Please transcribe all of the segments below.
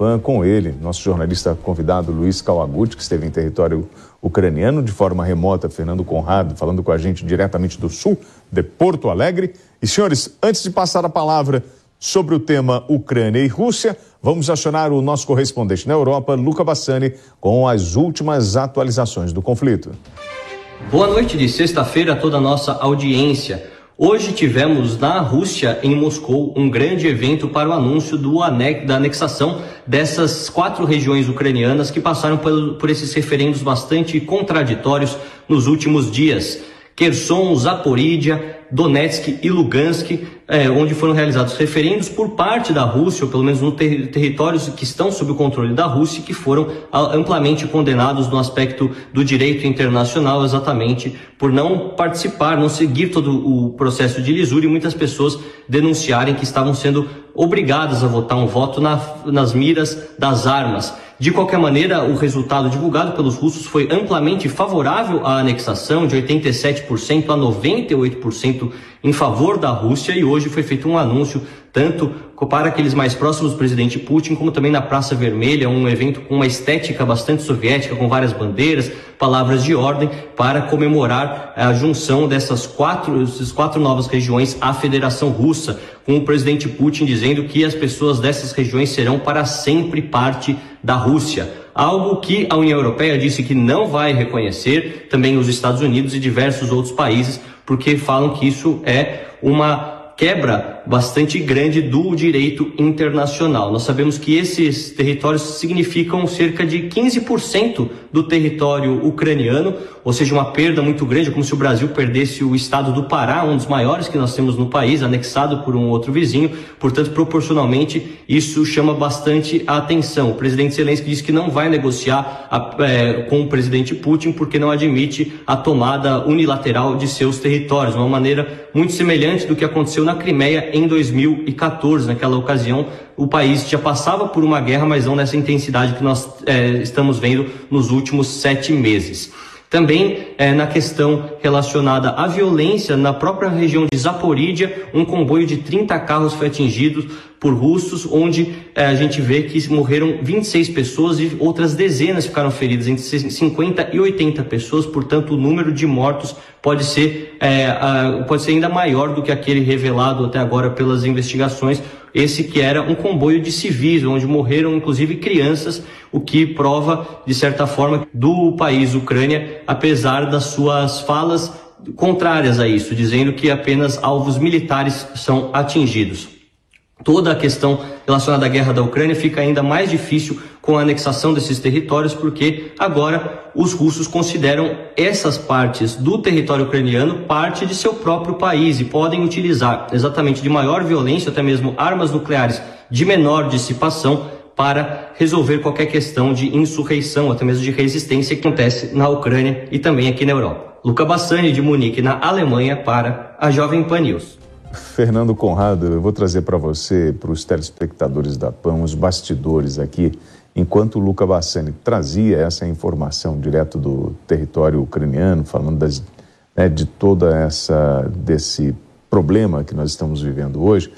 PAN, com ele, nosso jornalista convidado Luiz Kawaguchi, que esteve em território ucraniano de forma remota, Fernando Conrado, falando com a gente diretamente do sul de Porto Alegre. E, senhores, antes de passar a palavra sobre o tema Ucrânia e Rússia, vamos acionar o nosso correspondente na Europa, Luca Bassani, com as últimas atualizações do conflito. Boa noite de sexta-feira a toda a nossa audiência. Hoje tivemos na Rússia, em Moscou, um grande evento para o anúncio da anexação dessas 4 regiões ucranianas que passaram por esses referendos bastante contraditórios nos últimos dias. Kherson, Zaporídia, Donetsk e Lugansk, onde foram realizados referendos por parte da Rússia, ou pelo menos nos territórios que estão sob o controle da Rússia, que foram amplamente condenados no aspecto do direito internacional, exatamente por não participar, não seguir todo o processo de lisura, e muitas pessoas denunciarem que estavam sendo obrigadas a votar um voto nas miras das armas. De qualquer maneira, o resultado divulgado pelos russos foi amplamente favorável à anexação, de 87% a 98% em favor da Rússia, e hoje foi feito um anúncio tanto para aqueles mais próximos do presidente Putin, como também na Praça Vermelha, um evento com uma estética bastante soviética, com várias bandeiras, palavras de ordem, para comemorar a junção dessas quatro novas regiões à Federação Russa, com o presidente Putin dizendo que as pessoas dessas regiões serão para sempre parte da Rússia. Algo que a União Europeia disse que não vai reconhecer, também os Estados Unidos e diversos outros países, porque falam que isso é uma quebra bastante grande do direito internacional. Nós sabemos que esses territórios significam cerca de 15% do território ucraniano, ou seja, uma perda muito grande, como se o Brasil perdesse o estado do Pará, um dos maiores que nós temos no país, anexado por um outro vizinho. Portanto, proporcionalmente, isso chama bastante a atenção. O presidente Zelensky disse que não vai negociar com o presidente Putin porque não admite a tomada unilateral de seus territórios, uma maneira muito semelhante do que aconteceu na Crimeia em 2014. Naquela ocasião, o país já passava por uma guerra, mas não nessa intensidade que nós estamos vendo nos últimos 7 meses. Também na questão relacionada à violência, na própria região de Zaporídia, um comboio de 30 carros foi atingido por russos, onde a gente vê que morreram 26 pessoas e outras dezenas ficaram feridas, entre 50 e 80 pessoas. Portanto, o número de mortos pode ser ainda maior do que aquele revelado até agora pelas investigações. Esse que era um comboio de civis, onde morreram inclusive crianças, o que prova, de certa forma, do país Ucrânia, apesar das suas falas contrárias a isso, dizendo que apenas alvos militares são atingidos. Toda a questão relacionada à guerra da Ucrânia fica ainda mais difícil com a anexação desses territórios, porque agora os russos consideram essas partes do território ucraniano parte de seu próprio país e podem utilizar exatamente de maior violência, até mesmo armas nucleares de menor dissipação, para resolver qualquer questão de insurreição, até mesmo de resistência que acontece na Ucrânia e também aqui na Europa. Luca Bassani, de Munique, na Alemanha, para a Jovem Pan News. Fernando Conrado, eu vou trazer para você, para os telespectadores da PAN, os bastidores aqui, enquanto o Luca Bassani trazia essa informação direto do território ucraniano, falando de desse problema que nós estamos vivendo hoje.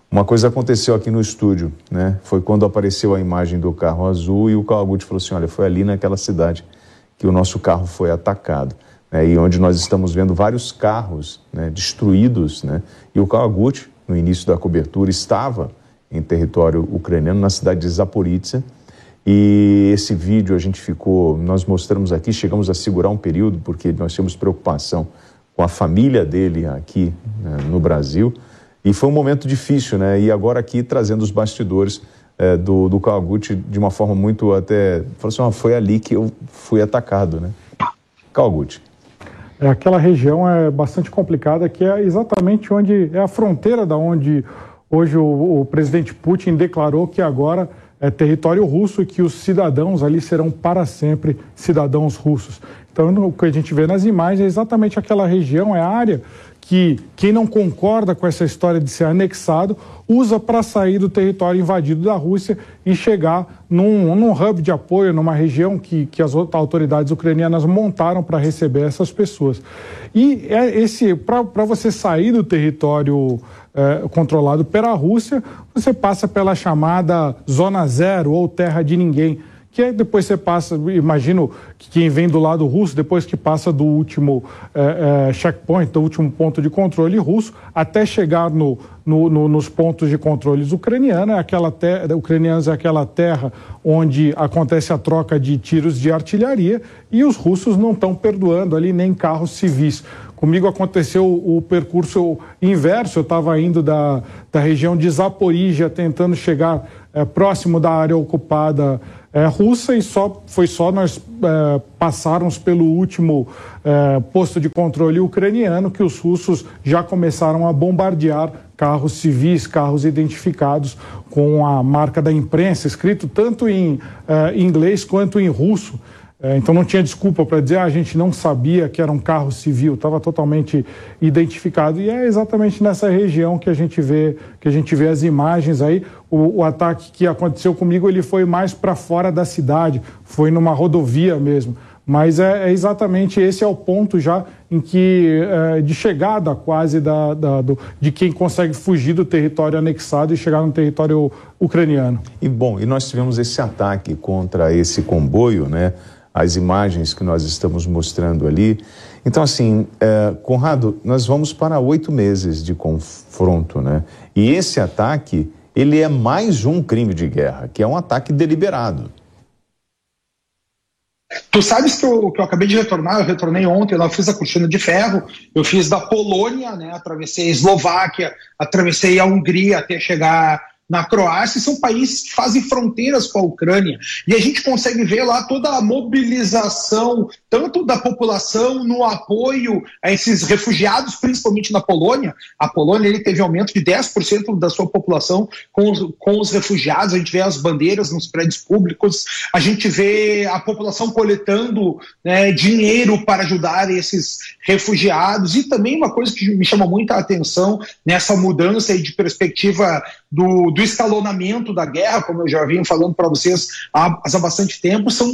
Uma coisa aconteceu aqui no estúdio, né? Foi quando apareceu a imagem do carro azul e o Kawaguchi falou assim, olha, foi ali naquela cidade que o nosso carro foi atacado. E onde nós estamos vendo vários carros, né, destruídos, né? E o Kawaguchi, no início da cobertura, estava em território ucraniano, na cidade de Zaporizhzhia, e esse vídeo nós mostramos aqui, chegamos a segurar um período, porque nós tínhamos preocupação com a família dele aqui, né, no Brasil, e foi um momento difícil, né? E agora aqui trazendo os bastidores do Kawaguchi de uma forma muito falou assim, foi ali que eu fui atacado, né? Kawaguchi. Aquela região é bastante complicada, que é exatamente onde é a fronteira da onde hoje o presidente Putin declarou que agora é território russo e que os cidadãos ali serão para sempre cidadãos russos. Então, o que a gente vê nas imagens é exatamente aquela região, é a área que quem não concorda com essa história de ser anexado usa para sair do território invadido da Rússia e chegar num hub de apoio, numa região que as autoridades ucranianas montaram para receber essas pessoas. E para você sair do território controlado pela Rússia, você passa pela chamada Zona Zero ou Terra de Ninguém, que aí depois você passa, imagino que quem vem do lado russo, depois que passa do último checkpoint, do último ponto de controle russo, até chegar nos pontos de controles ucranianos, é aquela terra onde acontece a troca de tiros de artilharia, e os russos não estão perdoando ali nem carros civis. Comigo aconteceu o percurso inverso, eu estava indo da região de Zaporígia, tentando chegar próximo da área ocupada russa, e foi só nós passarmos pelo último posto de controle ucraniano que os russos já começaram a bombardear carros civis, carros identificados com a marca da imprensa, escrito tanto em inglês quanto em russo. Então não tinha desculpa para dizer a gente não sabia que era um carro civil, estava totalmente identificado, e é exatamente nessa região que a gente vê as imagens aí. O ataque que aconteceu comigo, ele foi mais para fora da cidade, foi numa rodovia mesmo, mas exatamente esse é o ponto já em que de chegada quase de quem consegue fugir do território anexado e chegar no território ucraniano. E nós tivemos esse ataque contra esse comboio, né? As imagens que nós estamos mostrando ali. Então, assim, Conrado, nós vamos para 8 meses de confronto, né? E esse ataque, ele é mais um crime de guerra, que é um ataque deliberado. Tu sabes que eu acabei de retornar, eu retornei ontem, eu fiz a cortina de ferro, eu fiz da Polônia, né? Atravessei a Eslováquia, atravessei a Hungria até chegar na Croácia, são países que fazem fronteiras com a Ucrânia, e a gente consegue ver lá toda a mobilização, tanto da população no apoio a esses refugiados, principalmente na Polônia. A Polônia ele teve aumento de 10% da sua população com os refugiados, a gente vê as bandeiras nos prédios públicos, a gente vê a população coletando, né, dinheiro para ajudar esses refugiados, e também uma coisa que me chama muita atenção nessa mudança aí de perspectiva do escalonamento da guerra, como eu já venho falando para vocês há bastante tempo, são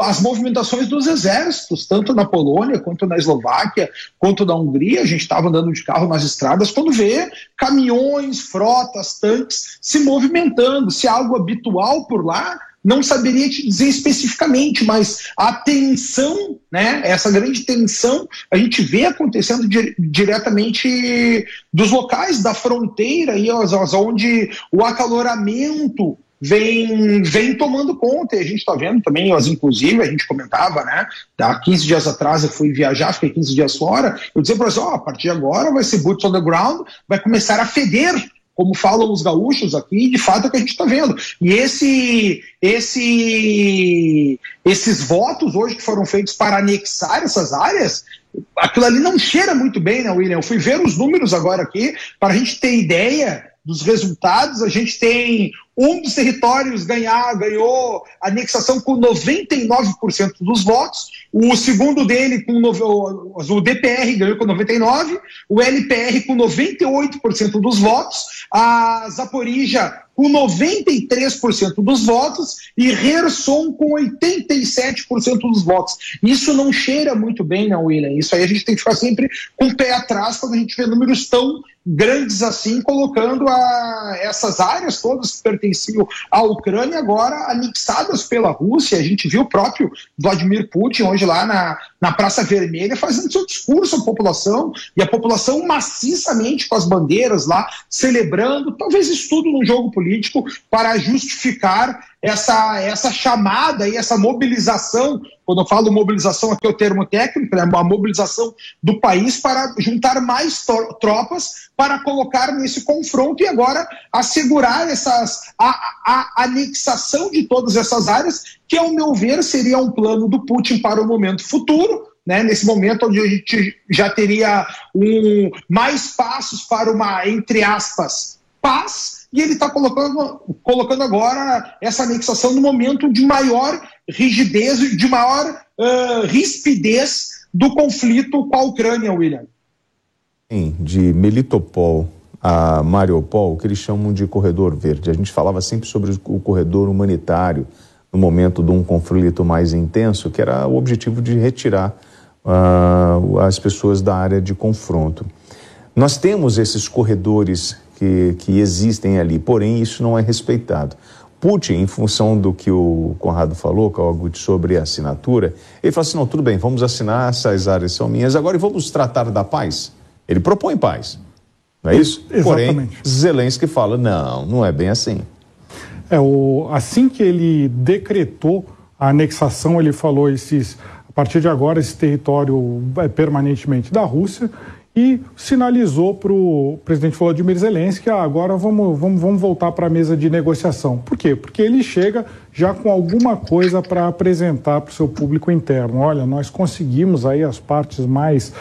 as movimentações dos exércitos, tanto na Polônia, quanto na Eslováquia, quanto na Hungria. A gente estava andando de carro nas estradas, quando vê caminhões, frotas, tanques se movimentando. Se é algo habitual por lá, não saberia te dizer especificamente, mas a tensão, né, essa grande tensão, a gente vê acontecendo diretamente dos locais da fronteira, aí, onde o acaloramento vem tomando conta, e a gente está vendo também, inclusive, a gente comentava, né, há 15 dias atrás eu fui viajar, fiquei 15 dias fora, eu dizia para você, a partir de agora vai ser boots on the ground, vai começar a feder, como falam os gaúchos aqui, de fato é o que a gente está vendo. E esses votos hoje que foram feitos para anexar essas áreas, aquilo ali não cheira muito bem, né, William? Eu fui ver os números agora aqui, para a gente ter ideia dos resultados. A gente tem um dos territórios ganhou anexação com 99% dos votos, o segundo dele, o DPR ganhou com 99%, o LPR com 98% dos votos, a Zaporígia com 93% dos votos e Kherson com 87% dos votos. Isso não cheira muito bem, né, William? Isso aí a gente tem que ficar sempre com o pé atrás quando a gente vê números tão grandes assim, colocando essas áreas todas que pertenciam à Ucrânia agora anexadas pela Rússia. A gente viu o próprio Vladimir Putin hoje lá na Praça Vermelha fazendo seu discurso à população, e a população maciçamente com as bandeiras lá, celebrando, talvez isso tudo num jogo político para justificar essa chamada e essa mobilização. Quando eu falo mobilização, aqui é o termo técnico, né, a mobilização do país para juntar mais tropas para colocar nesse confronto e agora assegurar a anexação de todas essas áreas, que, ao meu ver, seria um plano do Putin para o momento futuro, né, nesse momento onde a gente já teria mais passos para uma, entre aspas, paz, e ele está colocando agora essa anexação no momento de maior rigidez, de maior rispidez do conflito com a Ucrânia, William. De Melitopol a Mariupol, o que eles chamam de corredor verde. A gente falava sempre sobre o corredor humanitário no momento de um conflito mais intenso, que era o objetivo de retirar as pessoas da área de confronto. Nós temos esses corredores que existem ali, porém isso não é respeitado. Putin, em função do que o Conrado falou, Kawaguchi, sobre a assinatura, ele fala assim, não, tudo bem, vamos assinar, essas áreas são minhas, agora e vamos tratar da paz? Ele propõe paz, não é isso? Exatamente. Porém, Zelensky fala, não é bem assim. Assim que ele decretou a anexação, ele falou a partir de agora esse território é permanentemente da Rússia, e sinalizou para o presidente Volodymyr Zelensky que agora vamos voltar para a mesa de negociação. Por quê? Porque ele chega já com alguma coisa para apresentar para o seu público interno. Olha, nós conseguimos aí as partes mais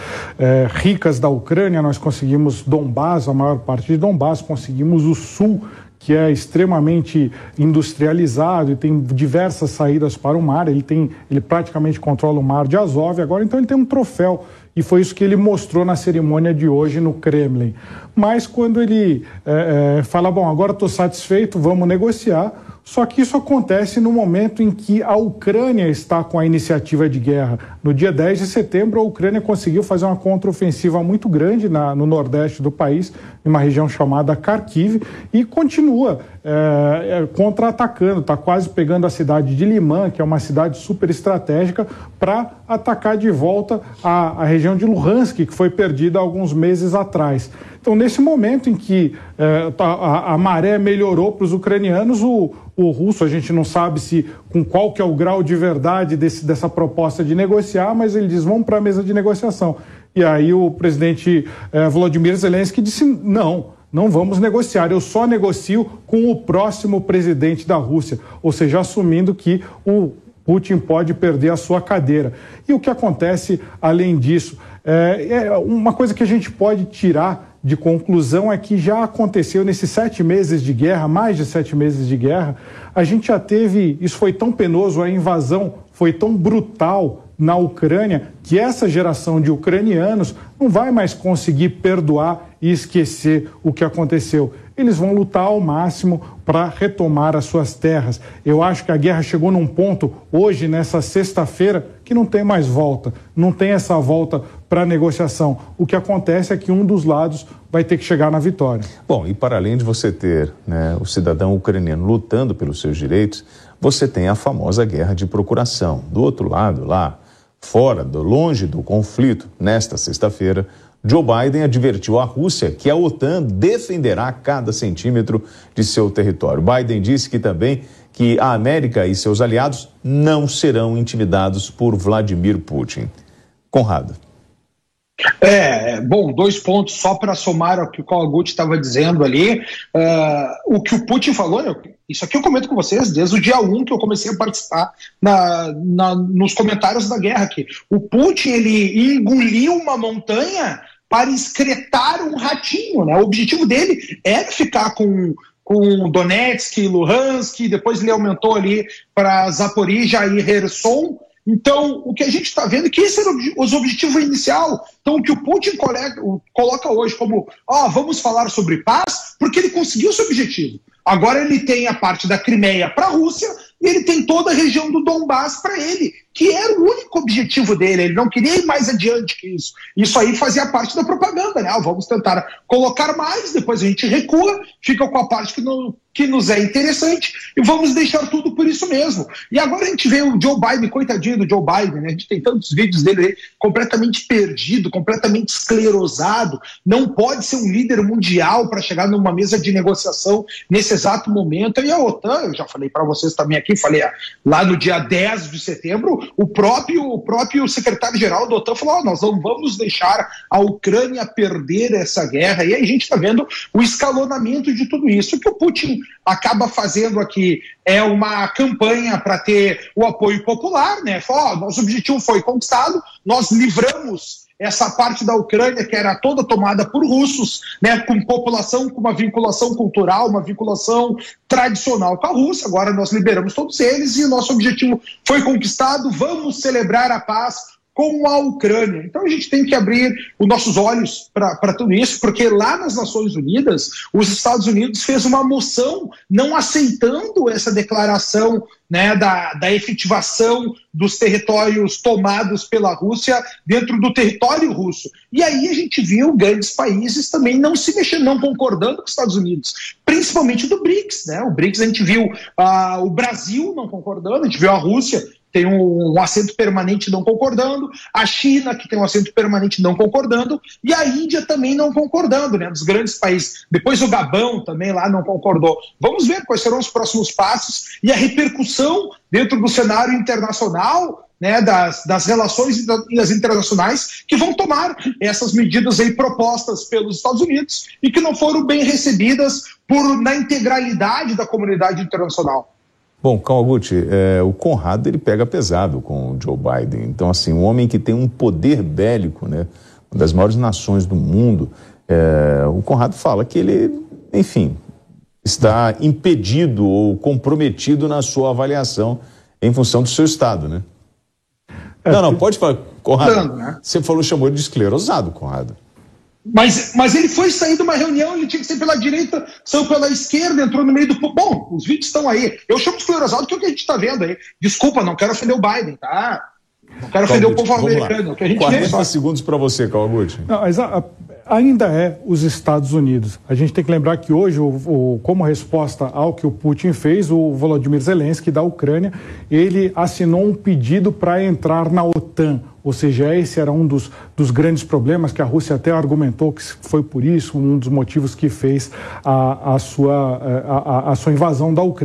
ricas da Ucrânia, nós conseguimos Donbás, a maior parte de Donbás, conseguimos o sul, que é extremamente industrializado e tem diversas saídas para o mar, ele praticamente controla o mar de Azov agora, então ele tem um troféu, e foi isso que ele mostrou na cerimônia de hoje no Kremlin. Mas quando ele fala, bom, agora estou satisfeito, vamos negociar, só que isso acontece no momento em que a Ucrânia está com a iniciativa de guerra. No dia 10 de setembro, a Ucrânia conseguiu fazer uma contraofensiva muito grande no nordeste do país, em uma região chamada Kharkiv, e continua contra-atacando, está quase pegando a cidade de Liman, que é uma cidade super estratégica, para atacar de volta a região de Luhansk, que foi perdida alguns meses atrás. Então, nesse momento em que a maré melhorou para os ucranianos, o russo, a gente não sabe com qual que é o grau de verdade dessa proposta de negociar, mas ele diz, vamos para a mesa de negociação. E aí o presidente Volodymyr Zelensky disse, não vamos negociar, eu só negocio com o próximo presidente da Rússia, ou seja, assumindo que o Putin pode perder a sua cadeira. E o que acontece além disso? Uma coisa que a gente pode tirar de conclusão é que já aconteceu nesses 7 meses de guerra, mais de 7 meses de guerra, a gente já teve, isso foi tão penoso, a invasão foi tão brutal na Ucrânia, que essa geração de ucranianos não vai mais conseguir perdoar e esquecer o que aconteceu. Eles vão lutar ao máximo para retomar as suas terras. Eu acho que a guerra chegou num ponto, hoje, nessa sexta-feira, que não tem mais volta, não tem essa volta para negociação. O que acontece é que um dos lados vai ter que chegar na vitória. Bom, e para além de você ter o cidadão ucraniano lutando pelos seus direitos, você tem a famosa guerra de procuração. Do outro lado, lá fora, longe do conflito, nesta sexta-feira, Joe Biden advertiu a Rússia que a OTAN defenderá cada centímetro de seu território. Biden disse que a América e seus aliados não serão intimidados por Vladimir Putin. Conrado. Bom, 2 pontos só para somar ao que o Kawaguchi estava dizendo ali. O que o Putin falou, isso aqui eu comento com vocês desde o dia 1 que eu comecei a participar nos comentários da guerra aqui. O Putin, ele engoliu uma montanha para excretar um ratinho, né? O objetivo dele era ficar com Donetsk, Luhansk, depois ele aumentou ali para Zaporizhia e Kherson. Então, o que a gente está vendo é que esse era o objetivo inicial. Então, o que o Putin coloca hoje como, vamos falar sobre paz, porque ele conseguiu seu objetivo. Agora ele tem a parte da Crimeia para a Rússia e ele tem toda a região do Donbás para ele, que era o único objetivo dele. Ele não queria ir mais adiante que isso. Isso aí fazia parte da propaganda, né? Vamos tentar colocar mais, depois a gente recua, fica com a parte que nos é interessante e vamos deixar tudo por isso mesmo. E agora a gente vê o Joe Biden, coitadinho do Joe Biden, né? A gente tem tantos vídeos dele aí, completamente perdido, completamente esclerosado, não pode ser um líder mundial para chegar numa mesa de negociação nesse exato momento. E a OTAN, eu já falei para vocês também aqui, falei lá no dia 10 de setembro, o próprio secretário-geral da OTAN falou, nós não vamos deixar a Ucrânia perder essa guerra. E aí a gente está vendo o escalonamento de tudo isso. O que o Putin acaba fazendo aqui é uma campanha para ter o apoio popular, né? Nosso objetivo foi conquistado, nós livramos essa parte da Ucrânia que era toda tomada por russos, né, com população com uma vinculação cultural, uma vinculação tradicional com a Rússia. Agora nós liberamos todos eles e o nosso objetivo foi conquistado. Vamos celebrar a paz com a Ucrânia. Então a gente tem que abrir os nossos olhos para tudo isso, porque lá nas Nações Unidas, os Estados Unidos fez uma moção não aceitando essa declaração, né, da efetivação dos territórios tomados pela Rússia dentro do território russo. E aí a gente viu grandes países também não se mexendo, não concordando com os Estados Unidos, principalmente do BRICS, né? O BRICS a gente viu o Brasil não concordando, a gente viu a Rússia tem um assento permanente não concordando, a China, que tem um assento permanente não concordando, e a Índia também não concordando, né, dos grandes países. Depois o Gabão também lá não concordou. Vamos ver quais serão os próximos passos e a repercussão dentro do cenário internacional, né, das relações internacionais que vão tomar essas medidas aí propostas pelos Estados Unidos e que não foram bem recebidas na integralidade da comunidade internacional. Bom, Kawaguchi, o Conrado ele pega pesado com o Joe Biden. Então, assim, um homem que tem um poder bélico, né, uma das maiores nações do mundo, o Conrado fala que ele, enfim, está impedido ou comprometido na sua avaliação em função do seu estado, né? Não, pode falar, Conrado. Né? Você chamou de esclerosado, Conrado. Mas ele foi sair de uma reunião, ele tinha que ser pela direita, saiu pela esquerda, entrou no meio do... Bom, os vídeos estão aí. Eu chamo de esclerosado, que é o que a gente está vendo aí. Desculpa, não quero ofender o Biden, tá? Não quero ofender o povo americano. Que a gente 40 segundos para você, Kawaguchi. Mas ainda é os Estados Unidos. A gente tem que lembrar que hoje, como resposta ao que o Putin fez, o Volodymyr Zelensky da Ucrânia, ele assinou um pedido para entrar na OTAN. Ou seja, esse era um dos grandes problemas que a Rússia até argumentou que foi por isso um dos motivos que fez a sua invasão da Ucrânia.